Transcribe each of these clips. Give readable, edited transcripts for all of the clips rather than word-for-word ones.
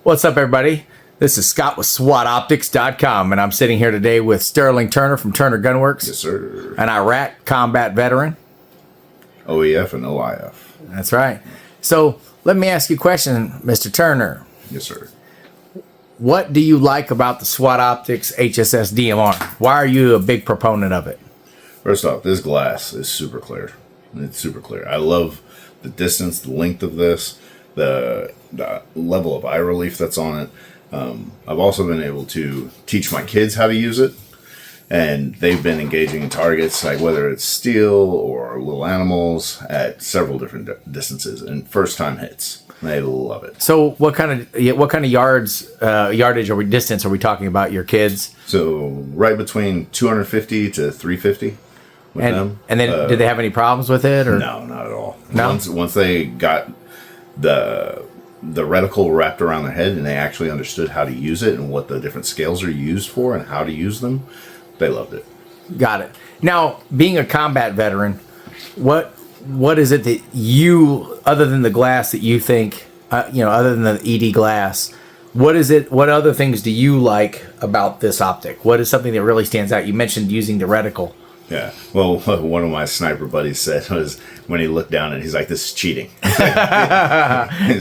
What's up, everybody? This is Scott with SWAToptics.com, and I'm sitting here today with Sterling Turner from TurnerGunworks. Yes, sir. An Iraq combat veteran. OEF and OIF. That's right. So let me ask you a question, Mr. Turner. Yes, sir. What do you like about the SWAT Optics HSS DMR? Why are you a big proponent of it? First off, this glass is super clear. It's super clear. I love the distance, the length of this, the level of eye relief that's on it. I've also been able to teach my kids how to use it, and they've been engaging targets, like whether it's steel or little animals, at several different distances and first-time hits. They love it. So what kind of yardage or distance are we talking about, your kids? So right between 250 to 350 with them. And then did they have any problems with it? Or? No, not at all. No? Once they got the reticle wrapped around their head and they actually understood how to use it and what the different scales are used for and how to use them, they loved it. Got it. Now, being a combat veteran, what is it that you, other than the glass, that you think, other than the ED glass, what is it? What other things do you like about this optic? What is something that really stands out? You mentioned using the reticle. Yeah. Well, one of my sniper buddies said was when he looked down and he's like, "This is cheating." He's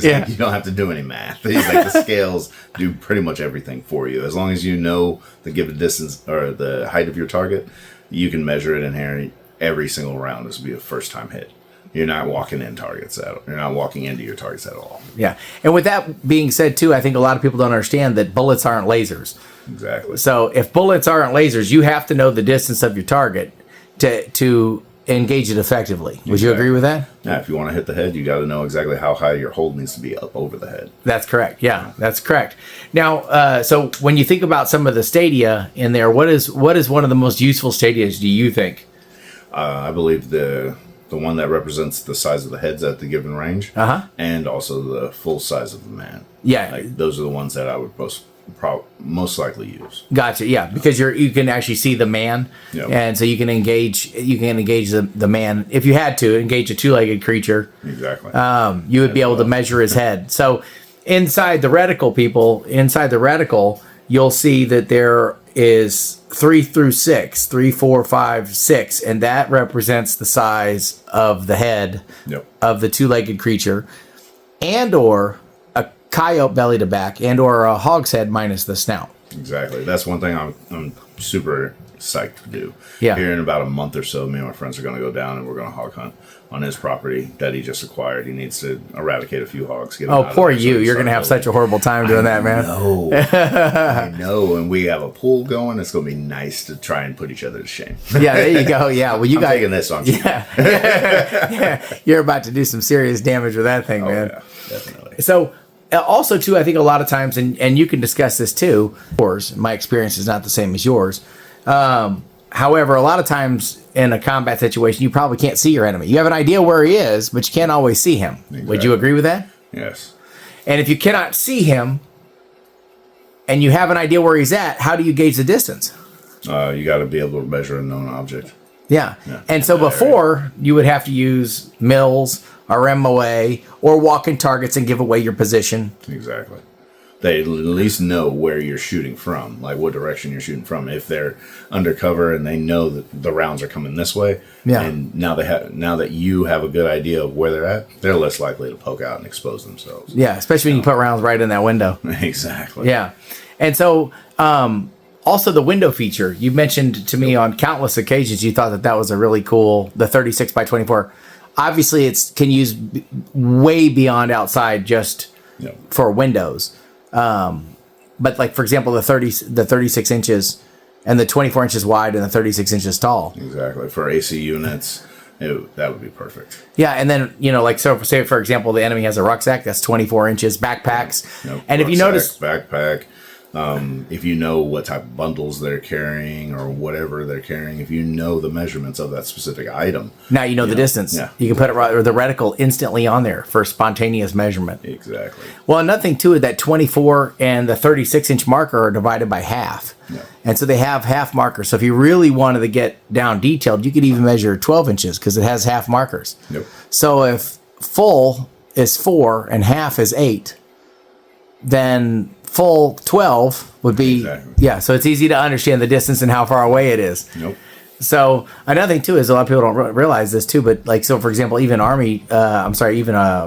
like, "You don't have to do any math." He's like, "The scales do pretty much everything for you. As long as you know the given distance or the height of your target, you can measure it in here. Every single round is be a first time hit. You're not walking in targets at all. You're not walking into your targets at all." Yeah. And with that being said, too, I think a lot of people don't understand that bullets aren't lasers. Exactly. So if bullets aren't lasers, you have to know the distance of your target to engage it effectively. Would you agree with that? Yeah, if you want to hit the head, you got to know exactly how high your hold needs to be up over the head. That's correct. Yeah, that's correct. Now, so when you think about some of the stadia in there, what is one of the most useful stadias, do you think? I believe the one that represents the size of the heads at the given range, and also the full size of the man. Yeah, like, those are the ones that I would most likely use. Gotcha. Yeah, because you can actually see the man, and so you can engage the man if you had to engage a two-legged creature. Exactly. You would be able to measure his head. So inside the reticle, you'll see that there is 3 through 6, 3, 4, 5, 6, and that represents the size of the head of the two-legged creature, and or a coyote belly to back, and or a hog's head minus the snout. Exactly. That's one thing I'm super psyched to do. Yeah. Here in about a month or so, me and my friends are going to go down and we're going to hog hunt on his property that he just acquired. He needs to eradicate a few hogs. Oh, poor you. You're going to have such a horrible time doing that, man. I know. And we have a pool going. It's going to be nice to try and put each other to shame. Yeah, there you go. Yeah. Well, I'm taking this on. Yeah. You're about to do some serious damage with that thing, man. Yeah, definitely. So, also, too, I think a lot of times, and you can discuss this too, my experience is not the same as yours. However, a lot of times in a combat situation, you probably can't see your enemy. You have an idea where he is, but you can't always see him. Exactly. Would you agree with that? Yes. And if you cannot see him and you have an idea where he's at, how do you gauge the distance? You got to be able to measure a known object. Yeah. And so before, you would have to use mills or MOA or walk in targets and give away your position. Exactly. They at least know where you're shooting from, like what direction you're shooting from. If they're undercover and they know that the rounds are coming this way, and now that you have a good idea of where they're at, they're less likely to poke out and expose themselves. Yeah, especially when you put rounds right in that window. Exactly. Yeah. And so also the window feature, you mentioned to me on countless occasions, you thought that was a really cool, the 36 by 24. Obviously, it can use way beyond outside just for windows. But like, for example, the 36 inches and the 24 inches wide and the 36 inches tall. Exactly. For AC units, that would be perfect. Yeah. And then, so say, for example, the enemy has a rucksack that's 24 inches, backpacks. And if you notice, backpack, if you know what type of bundles they're carrying or whatever they're carrying, if you know the measurements of that specific item. Now you know the distance. Yeah. You can put the reticle instantly on there for spontaneous measurement. Exactly. Well, another thing too is that 24 and the 36-inch marker are divided by half. Yeah. And so they have half markers. So if you really wanted to get down detailed, you could even measure 12 inches because it has half markers. Yep. So if full is 4 and half is 8, then full 12 would be, yeah. So it's easy to understand the distance and how far away it is. Nope. So another thing too is a lot of people don't realize this too, but like, so for example, even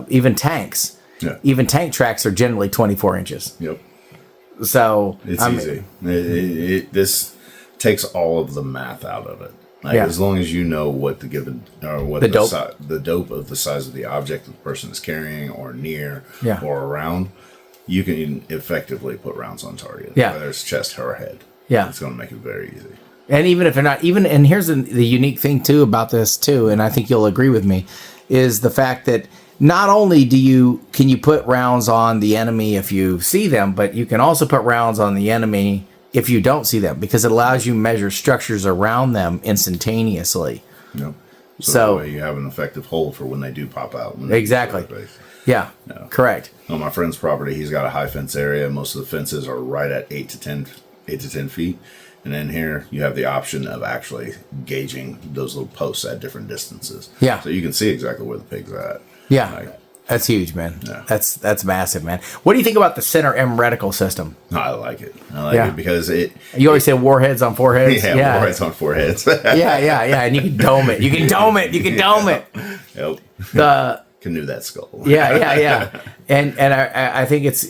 even tanks, even tank tracks are generally 24 inches. Yep. So it's easy. This takes all of the math out of it. Like, as long as you know what the given or what the dope of the size of the object that the person is carrying or near or around, you can effectively put rounds on target. Yeah. Whether it's chest or head. Yeah. It's going to make it very easy. And even if they're not and here's the unique thing too about this too, and I think you'll agree with me, is the fact that not only can you put rounds on the enemy if you see them, but you can also put rounds on the enemy if you don't see them, because it allows you to measure structures around them instantaneously. Yep. So that way you have an effective hold for when they do pop out. Exactly. Yeah. Correct. On my friend's property, he's got a high fence area. Most of the fences are right at 8 to 10 feet. And then here you have the option of actually gauging those little posts at different distances. Yeah. So you can see exactly where the pig's at. Yeah. That's huge, man. Yeah. That's massive, man. What do you think about the center M reticle system? I like it. I like it because You always say warheads on foreheads. Yeah, warheads on foreheads. yeah. And you can dome it. You can dome it. Yep. Canoe that skull. Yeah. And I think it's,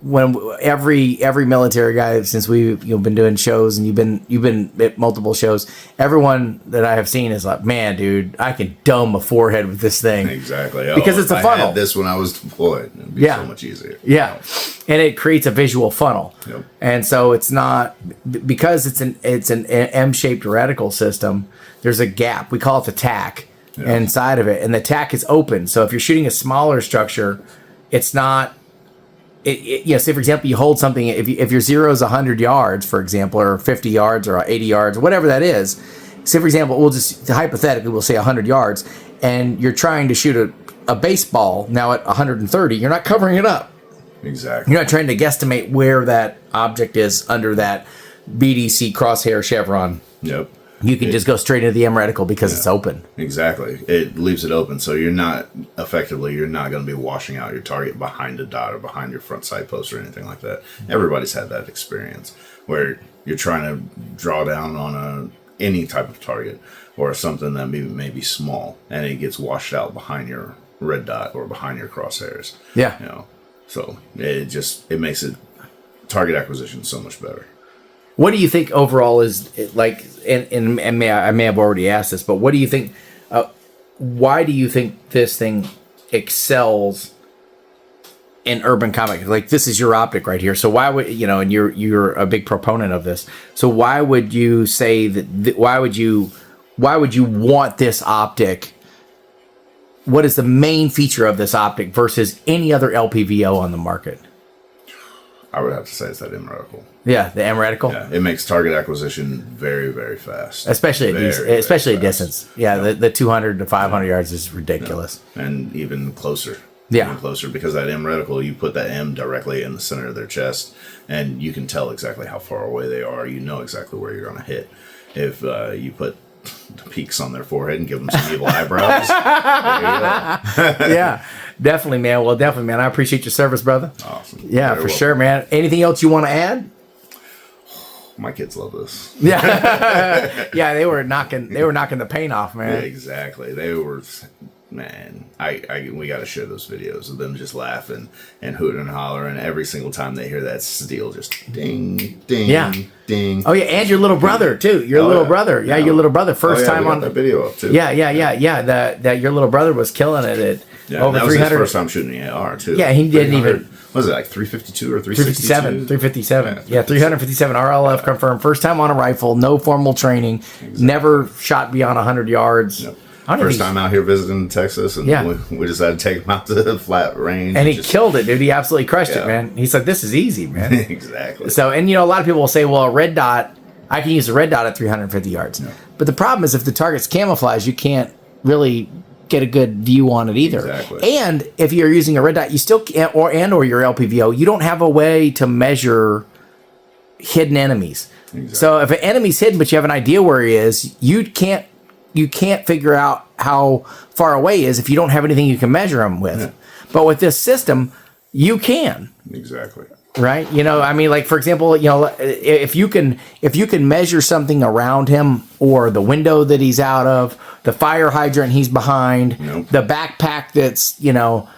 when every military guy, since we've been doing shows and you've been at multiple shows, everyone that I have seen is like, man, dude, I can dome a forehead with this thing. Exactly. Because it's a funnel. I had this when I was deployed. It'd be so much easier. Yeah. And it creates a visual funnel. Yep. And so it's not, because it's an M-shaped reticle system, there's a gap. We call it the tack. Inside of it, and the tack is open. So if you're shooting a smaller structure, it's not. Say for example, you hold something. If your zero is 100 yards, for example, or 50 yards, or 80 yards, or whatever that is. Say for example, we'll just hypothetically we'll say 100 yards, and you're trying to shoot a baseball now at 130. You're not covering it up. Exactly. You're not trying to guesstimate where that object is under that BDC crosshair chevron. Yep. You can just go straight into the M reticle because it's open. Exactly. It leaves it open. So you're not going to be washing out your target behind a dot or behind your front sight post or anything like that. Everybody's had that experience where you're trying to draw down on any type of target or something that may be small, and it gets washed out behind your red dot or behind your crosshairs. Yeah. So it makes target acquisition so much better. What do you think overall is like? And I may have already asked this, but what do you think? Why do you think this thing excels in urban combat? Like, this is your optic right here. So why would and you're a big proponent of this. So why would you say that? Why would you want this optic? What is the main feature of this optic versus any other LPVO on the market? I would have to say it's that M reticle. Yeah, the M reticle. Yeah, it makes target acquisition very, very fast. Especially at distance. Yeah, the 200 to 500 yards is ridiculous. Yeah. And even closer. Yeah. Even closer, because that M reticle, you put that M directly in the center of their chest, and you can tell exactly how far away they are. You know exactly where you're going to hit. If you put the peaks on their forehead and give them some evil eyebrows. Yeah, definitely, man. Well, definitely, man. I appreciate your service, brother. Awesome. Yeah, for sure, man. Anything else you want to add? My kids love this. Yeah. Yeah, they were knocking the paint off, man. Yeah, exactly. They were, man. We got to share those videos of them just laughing and hooting and hollering every single time they hear that steel just ding, ding, ding. Oh yeah, and your little brother too. Your little brother. Yeah, your little brother. First time on that video up too. Yeah. That your little brother was killing it at over 300. That was his first time shooting the AR too. Yeah, he didn't even. Was it like 352 or 367? 357. Yeah, 357 RLF confirmed. First time on a rifle, no formal training, exactly. Never shot beyond 100 yards. Yep. First time out here visiting Texas, and we decided to take him out to the flat range. And he killed it, dude. He absolutely crushed it, man. He's like, this is easy, man. Exactly. So, and a lot of people will say, well, a red dot, I can use a red dot at 350 yards. Yeah. But the problem is if the target's camouflaged, you can't really get a good view on it either. Exactly. And if you're using a red dot, you still can't, or your LPVO, you don't have a way to measure hidden enemies. Exactly. So if an enemy's hidden, but you have an idea where he is, you can't figure out how far away he is if you don't have anything you can measure him with. Yeah. But with this system, you can. Exactly. Right? You know, I mean, like, for example, you know, if you can measure something around him, or the window that he's out of, the fire hydrant he's behind, Nope. the backpack that's, you know,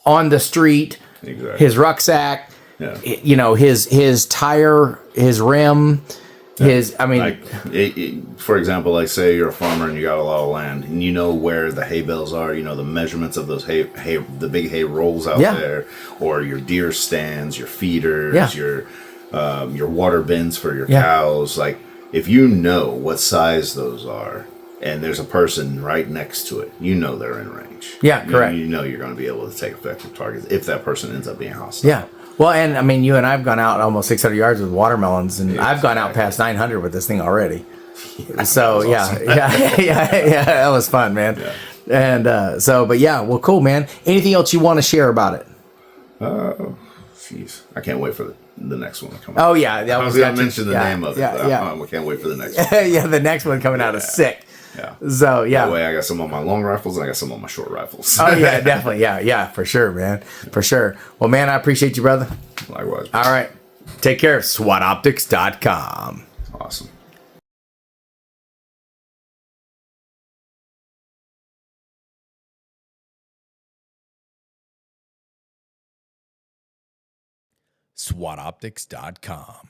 on the street, Exactly. his rucksack, Yeah. you know, his tire, his rim, his, I mean, like, for example, like say you're a farmer and you got a lot of land and you know where the hay bales are, you know the measurements of those hay the big hay rolls out there, or your deer stands, your feeders, your water bins for your cows. Like, if you know what size those are and there's a person right next to it, you know they're in range. Yeah, correct. You know you're going to be able to take effective targets if that person ends up being hostile. Yeah. Well, and I mean, you and I've gone out almost 600 yards with watermelons, and I've gone out past 900 with this thing already. So yeah, awesome. yeah, that was fun, man. Yeah. And but yeah, well, cool, man. Anything else you want to share about it? Jeez, I can't wait for the next one to come out. Oh yeah, I was going to mention the name of it. Yeah. I can't wait for the next one. Yeah, the next one coming out is sick. Yeah. So yeah. That way I got some on my long rifles and I got some on my short rifles. Oh yeah, definitely. Yeah, for sure, man. For sure. Well, man, I appreciate you, brother. Likewise. All right. Take care. SWAToptics.com. Awesome. SWAToptics.com.